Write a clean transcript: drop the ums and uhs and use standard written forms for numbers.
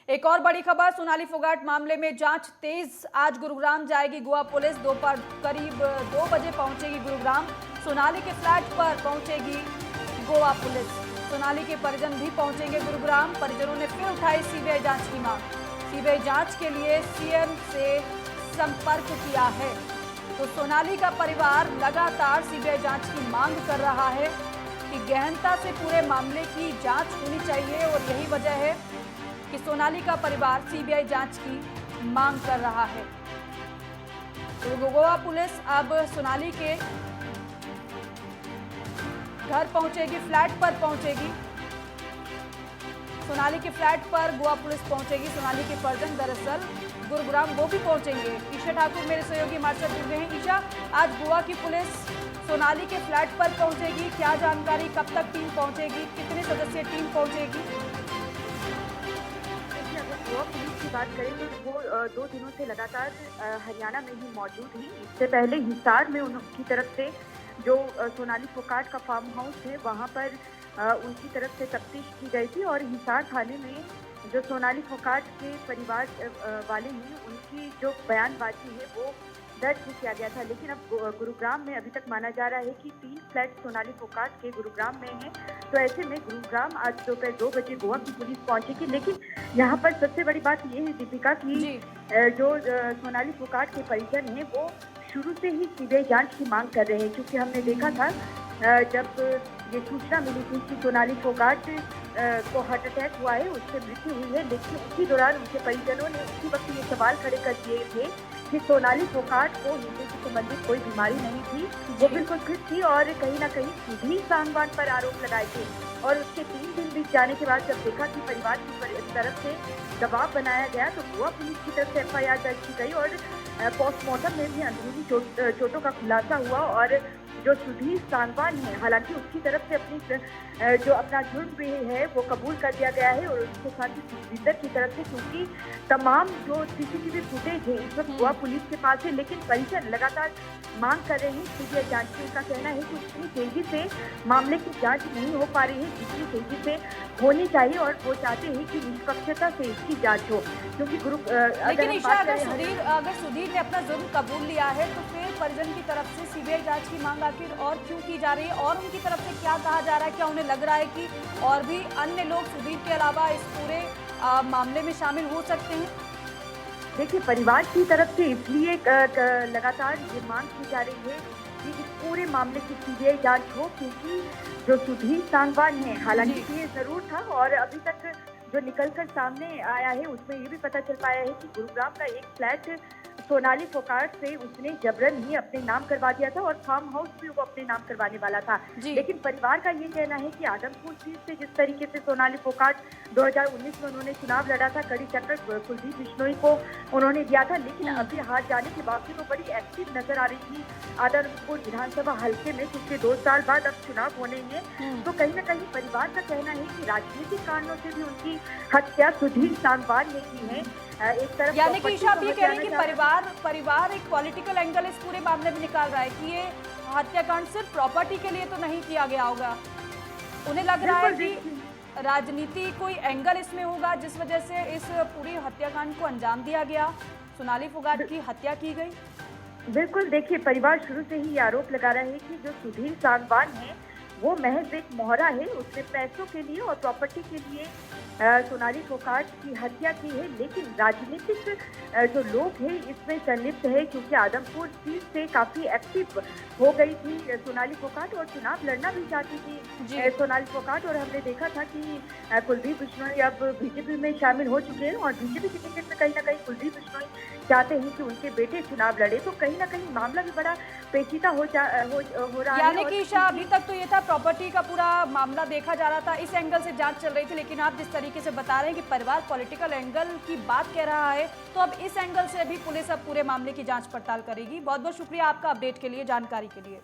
एक और बड़ी खबर, सोनाली फोगाट मामले में जांच तेज। आज गुरुग्राम जाएगी गोवा पुलिस। दोपहर करीब 2 बजे पहुंचेगी गुरुग्राम। सोनाली के फ्लैट पर पहुंचेगी गोवा पुलिस। सोनाली के परिजन भी पहुंचेंगे गुरुग्राम। परिजनों ने फिर उठाई सीबीआई जांच की मांग। सीबीआई जांच के लिए सीएम से संपर्क किया है। तो सोनाली का परिवार लगातार सीबीआई जांच की मांग कर रहा है कि गहनता से पूरे मामले की जांच होनी चाहिए, और यही वजह है कि सोनाली का परिवार सीबीआई जांच की मांग कर रहा है। तो गोवा पुलिस अब सोनाली के घर पहुंचेगी, फ्लैट पर पहुंचेगी। सोनाली के फ्लैट पर गोवा पुलिस पहुंचेगी। सोनाली के परिजन दरअसल गुरुग्राम वो भी पहुंचेंगे। ईशा ठाकुर मेरे सहयोगी हमारे साथ जुड़ गए हैं। ईशा, आज गोवा की पुलिस सोनाली के फ्लैट पर पहुंचेगी, क्या जानकारी, कब तक टीम पहुंचेगी, कितने सदस्यीय टीम पहुंचेगी? गोवा पुलिस की बात करें तो वो 2 दिनों से लगातार हरियाणा में ही मौजूद हैं। इससे पहले हिसार में उनकी तरफ से जो सोनाली फोगाट का फार्म हाउस है वहाँ पर उनकी तरफ से तफ्तीश की गई थी, और हिसार थाने में जो सोनाली फोगाट के परिवार वाले हैं उनकी जो बयानबाजी है वो दर्ज किया गया था। लेकिन अब गुरुग्राम में अभी तक माना जा रहा है कि 3 फ्लैट सोनाली फोगाट के गुरुग्राम में हैं। तो ऐसे में गुरुग्राम आज दोपहर 2 बजे गोवा की पुलिस पहुंचेगी। लेकिन यहाँ पर सबसे बड़ी बात ये है दीपिका की जो सोनाली फोगाट के परिजन हैं वो शुरू से ही सीबीआई जांच की मांग कर रहे हैं, क्योंकि हमने देखा था जब ये सूचना मिली थी कि सोनाली फोगाट को हार्ट अटैक हुआ है, उससे मृत्यु हुई है, लेकिन उसी दौरान उनके परिजनों ने उसी वक्त ये सवाल खड़े कर दिए थे कि सोनाली फोगाट को हृदय से संबंधित कोई बीमारी नहीं थी, वो बिल्कुल फिट थी, और कहीं ना कहीं सुधीर सांगवान पर आरोप लगाए थे। और उसके 3 दिन बीत जाने के बाद जब देखा कि परिवार की तरफ से दबाव बनाया गया तो गोवा पुलिस की तरफ से एफआईआर दर्ज की गई, और पोस्टमार्टम में भी अंदरूनी चोटों का खुलासा हुआ। और जो सुधीर सांगवान है, हालांकि उसकी तरफ से जो अपना जुर्म भी है वो कबूल कर दिया गया है, और उसके साथ ही सुधीर की तरफ से, क्योंकि तमाम जो सीसीटीवी फुटेज है इस वक्त गोवा पुलिस के पास है, लेकिन परिजन लगातार मांग कर रहे हैं सीबीआई जांच की। उनका कहना है कि उतनी तेजी से मामले की जांच नहीं हो पा रही है जितनी तेजी से होनी चाहिए, और वो चाहते हैं कि निष्पक्षता से इसकी जांच हो, क्योंकि लेकिन ईशा, अगर सुधीर ने अपना जुर्म कबूल लिया है तो फिर परिजन की तरफ से सीबीआई जांच की मांग आखिर और क्यों की जा रही है, और उनकी तरफ से क्या कहा जा रहा है? क्या उन्हें लग रहा है कि और भी अन्य लोग सुधीर के अलावा इस पूरे मामले में शामिल हो सकते हैं? देखिए, परिवार की तरफ से इसलिए लगातार ये मांग की जा रही है कि इस पूरे मामले की सीबीआई जांच हो, क्योंकि जो सुधीर सांगवान है, हालांकि ये जरूर था और अभी तक जो निकलकर सामने आया है उसमें ये भी पता चल पाया है कि गुरुग्राम का एक फ्लैट सोनाली फोगाट से उसने जबरन ही अपने नाम करवा दिया था, और फार्म हाउस भी वो अपने नाम करवाने वाला था। लेकिन परिवार का ये कहना है कि आदमपुर सीट से जिस तरीके से सोनाली फोगाट 2019 में उन्होंने चुनाव लड़ा था, कड़ी टक्कर कुलदीप बिश्नोई को उन्होंने दिया था, लेकिन अभी हार जाने के बावजूद वो बड़ी एक्टिव नजर आ रही थी आदमपुर विधानसभा हल्के में, क्योंकि 2 साल बाद अब चुनाव होने हैं। तो कहीं ना कहीं परिवार का कहना है कि राजनीतिक कारणों से भी उनकी हत्या सुधीर सांगवान ने की है। एक तरफ यानी कि ईशा, आप ये कह रही हैं कि परिवार एक पॉलिटिकल एंगल इस पूरे मामले में निकाल रहा है कि ये हत्याकांड सिर्फ प्रॉपर्टी के लिए तो नहीं किया गया होगा। उन्हें लग रहा है कि राजनीति कोई एंगल इसमें होगा जिस वजह से इस पूरी हत्याकांड को अंजाम दिया गया, सोनाली फोगाट की हत्या की गई। बिल्कुल, देखिए, परिवार शुरू से ही आरोप लगा रहा है कि जो सुधीर सांगवान है वो महज एक मोहरा है, उसने पैसों के लिए और प्रॉपर्टी के लिए सोनाली फोगाट की हत्या की है, लेकिन राजनीतिक जो लोग हैं इसमें संलिप्त है, क्योंकि आदमपुर सीट से काफी एक्टिव हो गई थी सोनाली फोगाट और चुनाव लड़ना भी चाहती थी सोनाली फोगाट। और हमने देखा था कि कुलदीप बिश्नोई अब बीजेपी में शामिल हो चुके हैं, और बीजेपी के टिकट में कहीं ना कहीं कुलदीप बिश्नोई चाहते हैं कि उनके बेटे चुनाव लड़े। तो कहीं ना कहीं मामला भी बड़ा पेचीदा हो रहा है। यानी कि ईशा, अभी तक तो ये था प्रॉपर्टी का पूरा मामला देखा जा रहा था, इस एंगल से जांच चल रही थी, लेकिन आप जिस तरीके से बता रहे हैं कि परिवार पॉलिटिकल एंगल की बात कह रहा है, तो अब इस एंगल से भी पुलिस अब पूरे मामले की जांच पड़ताल करेगी। बहुत बहुत शुक्रिया आपका अपडेट के लिए, जानकारी के लिए।